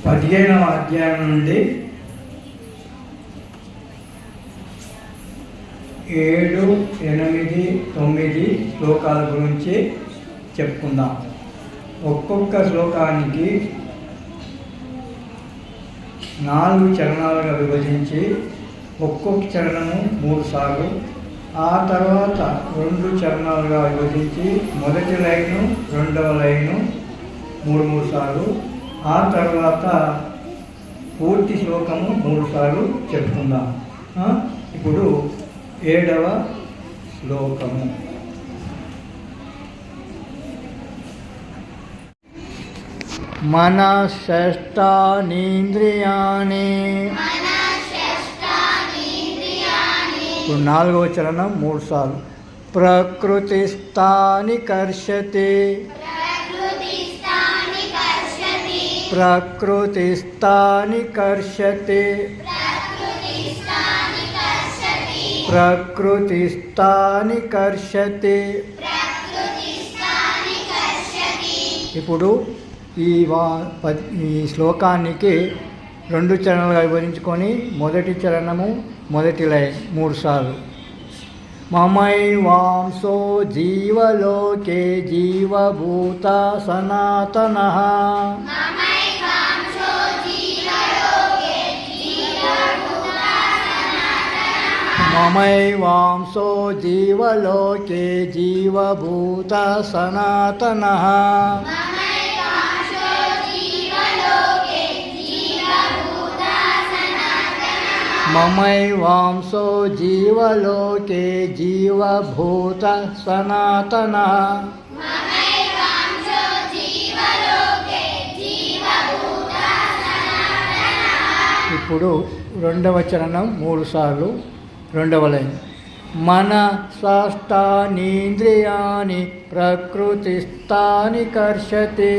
15వ అధ్యాయం నుండి 7, 8, 9 శ్లోకాల గురించి చెప్పుకుందాం. ఒక్కొక్క శ్లోకానికి 4 చరణాలుగా విభజించి ఒక్కొక్క చరణము 3 సార్లు, ఆ తర్వాత 2 చరణాలుగా విభజించి మొదటి లైను రెండవ లైను 3 సార్లు, ఆ తర్వాత పూర్తి శ్లోకము 3 సార్లు చెప్పుకుందాం. ఇప్పుడు 7వ శ్లోకము. మనశ్శేష్టానీంద్రియాణి. ఇప్పుడు 4వ చరణం 3 సార్లు. ప్రకృతిస్థాని కర్షతి. ప్రకృతిస్థాని కర్షతి. ప్రకృతిస్థాని కర్షతి. ఇప్పుడు ఈ శ్లోకానికి 2 చరణాలుగా విభజించుకొని మొదటి చరణము మొదటి లైన్ 3 సార్లు. మమైవాంసో జీవలోకే జీవభూత సనాతనః. మమైవాంసో జీవలోకే జీవభూత సనాతనః. మమైవాంసో జీవలోకే జీవభూత సనాతనః. ఇప్పుడు 2వ చరణం 3 సార్లు, 2వ లైన్. మనశ్శేష్టానీంద్రియాణి ప్రకృతిస్థాని కర్షతి.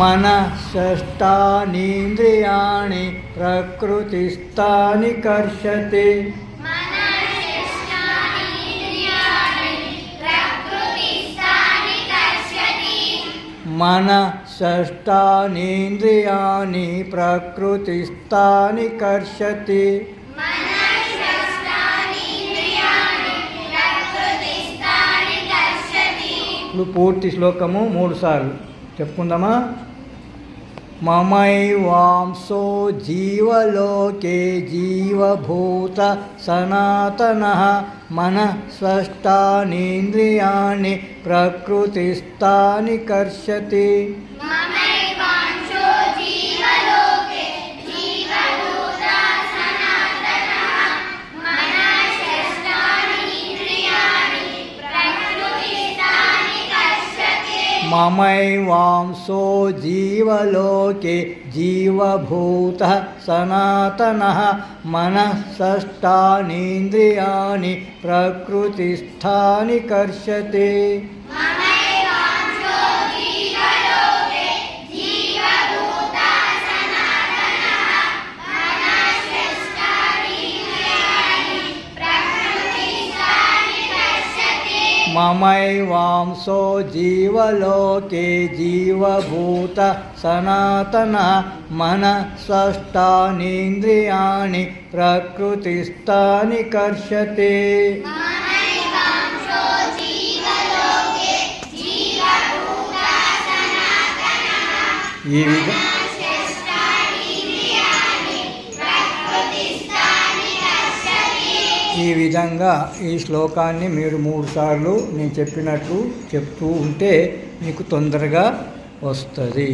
మనశ్శేష్టానీంద్రియాణి ప్రకృతిస్థాని కర్షతి. మనశ్శేష్టానీంద్రియాణి ప్రకృతిస్థాని కర్షతి. ఇప్పుడు పూర్తి శ్లోకము 3 సార్లు చెప్పుకుందామా. మమైవాంసో జీవలోకే జీవభూత సనాతనః. మనశ్శేష్టానీంద్రియాణి ప్రకృతిస్థాని కర్షతి. మమైవాంసో జీవలోకే జీవభూత సనాతనః. మనశ్శేష్టానీంద్రియాణి ప్రకృతిస్థాని కర్షతి. మమైవాంసో జీవలోకే జీవభూత సనాతనః. మనశ్శేష్టానీంద్రియాణి ప్రకృతిస్థాని కర్షతి. ఈ విధంగా ఈ శ్లోకాన్ని మీరు 3 సార్లు నేను చెప్పినట్టు చెప్తూ ఉంటే మీకు తొందరగా వస్తుంది.